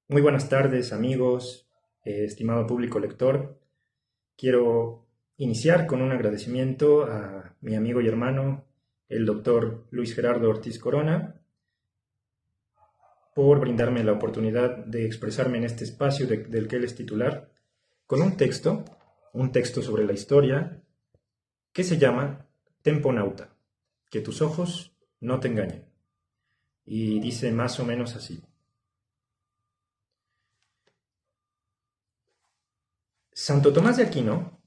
Muy buenas tardes, amigos, estimado público lector. Quiero iniciar con un agradecimiento a mi amigo y hermano, el doctor Luis Gerardo Ortiz Corona, por brindarme la oportunidad de expresarme en este espacio del que él es titular, con un texto sobre la historia, que se llama Temponauta, que tus ojos no te engañen. Y dice más o menos así. Santo Tomás de Aquino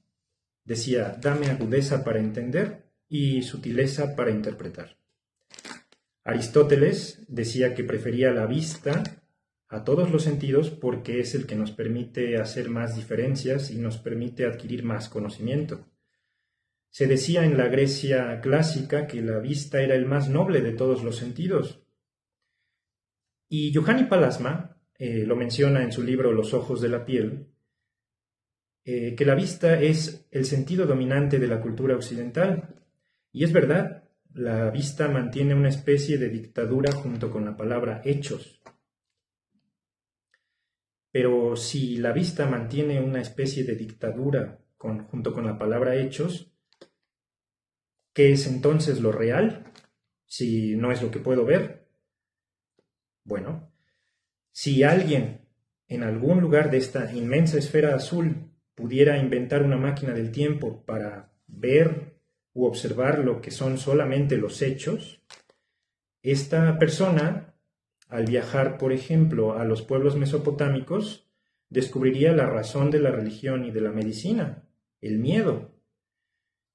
decía, dame agudeza para entender y sutileza para interpretar. Aristóteles decía que prefería la vista a todos los sentidos porque es el que nos permite hacer más diferencias y nos permite adquirir más conocimiento. Se decía en la Grecia clásica que la vista era el más noble de todos los sentidos. Y Juhani Palasma lo menciona en su libro Los ojos de la piel, que la vista es el sentido dominante de la cultura occidental. Y es verdad, la vista mantiene una especie de dictadura junto con la palabra hechos. Pero si la vista mantiene una especie de dictadura junto con la palabra hechos, ¿qué es entonces lo real? Si no es lo que puedo ver. Bueno, si alguien en algún lugar de esta inmensa esfera azul pudiera inventar una máquina del tiempo para ver u observar lo que son solamente los hechos, esta persona, al viajar, por ejemplo, a los pueblos mesopotámicos, descubriría la razón de la religión y de la medicina, el miedo.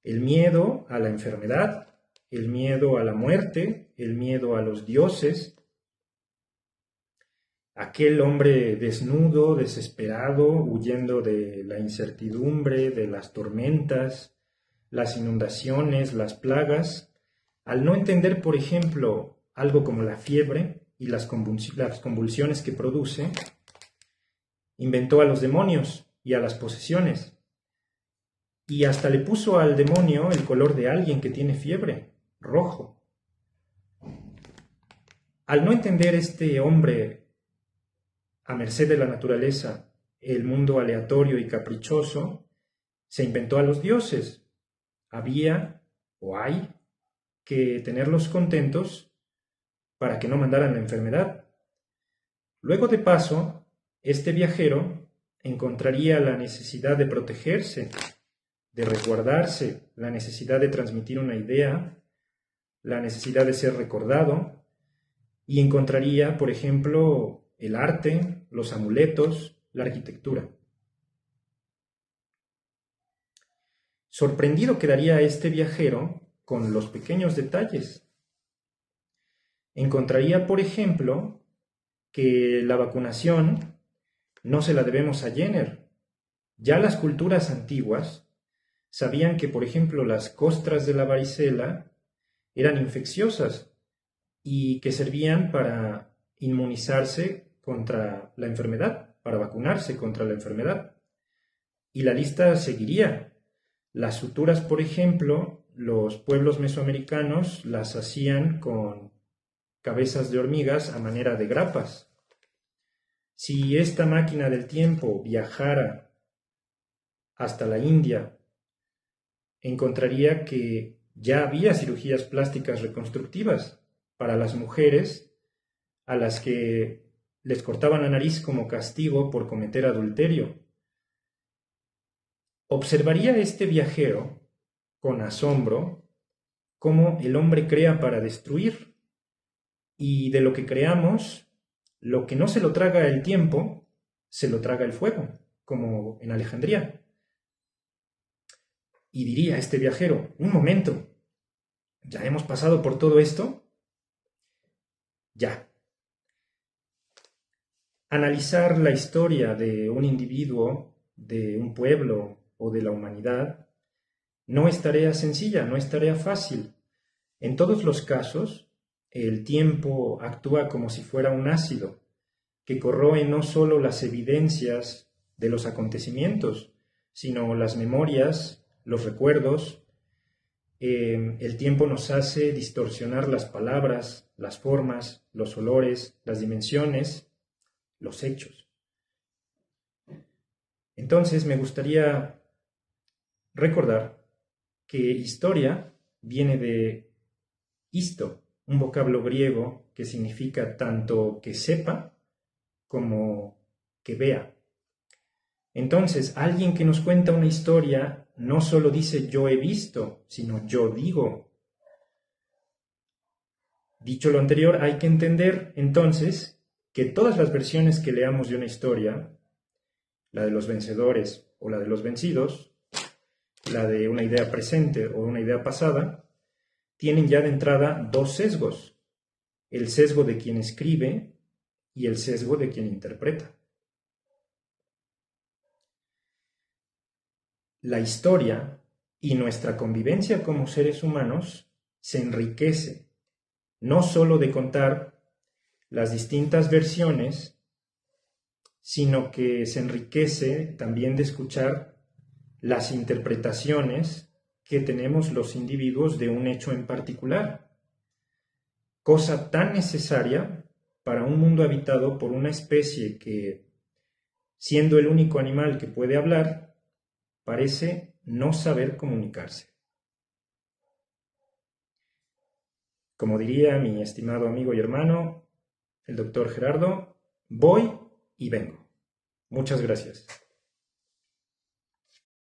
El miedo a la enfermedad, el miedo a la muerte, el miedo a los dioses. Aquel hombre desnudo, desesperado, huyendo de la incertidumbre, de las tormentas, las inundaciones, las plagas, al no entender, por ejemplo, algo como la fiebre y las convulsiones que produce, inventó a los demonios y a las posesiones. Y hasta le puso al demonio el color de alguien que tiene fiebre, rojo. Al no entender este hombre a merced de la naturaleza, el mundo aleatorio y caprichoso, se inventó a los dioses. Había o hay que tenerlos contentos para que no mandaran la enfermedad. Luego de paso, este viajero encontraría la necesidad de protegerse, de resguardarse, la necesidad de transmitir una idea, la necesidad de ser recordado, y encontraría, por ejemplo, el arte, los amuletos, la arquitectura. Sorprendido quedaría este viajero con los pequeños detalles. Encontraría, por ejemplo, que la vacunación no se la debemos a Jenner. Ya las culturas antiguas sabían que, por ejemplo, las costras de la varicela eran infecciosas y que servían para inmunizarse contra la enfermedad, para vacunarse contra la enfermedad. Y la lista seguiría. Las suturas, por ejemplo, los pueblos mesoamericanos las hacían con cabezas de hormigas a manera de grapas. Si esta máquina del tiempo viajara hasta la India, encontraría que ya había cirugías plásticas reconstructivas para las mujeres a las que les cortaban la nariz como castigo por cometer adulterio. Observaría este viajero con asombro cómo el hombre crea para destruir, y de lo que creamos, lo que no se lo traga el tiempo, se lo traga el fuego, como en Alejandría. Y diría este viajero, un momento, ¿ya hemos pasado por todo esto? Ya. Analizar la historia de un individuo, de un pueblo o de la humanidad no es tarea sencilla, no es tarea fácil. En todos los casos, el tiempo actúa como si fuera un ácido que corroe no solo las evidencias de los acontecimientos, sino las memorias, los recuerdos. El tiempo nos hace distorsionar las palabras, las formas, los olores, las dimensiones, los hechos. Entonces me gustaría recordar que historia viene de histo, un vocablo griego que significa tanto que sepa como que vea. Entonces, alguien que nos cuenta una historia no solo dice yo he visto, sino yo digo. Dicho lo anterior, hay que entender entonces que todas las versiones que leamos de una historia, la de los vencedores o la de los vencidos, la de una idea presente o una idea pasada, tienen ya de entrada dos sesgos: el sesgo de quien escribe y el sesgo de quien interpreta. La historia y nuestra convivencia como seres humanos se enriquece no solo de contar las distintas versiones, sino que se enriquece también de escuchar las interpretaciones que tenemos los individuos de un hecho en particular, cosa tan necesaria para un mundo habitado por una especie que, siendo el único animal que puede hablar, parece no saber comunicarse. Como diría mi estimado amigo y hermano, el doctor Gerardo, voy y vengo. Muchas gracias.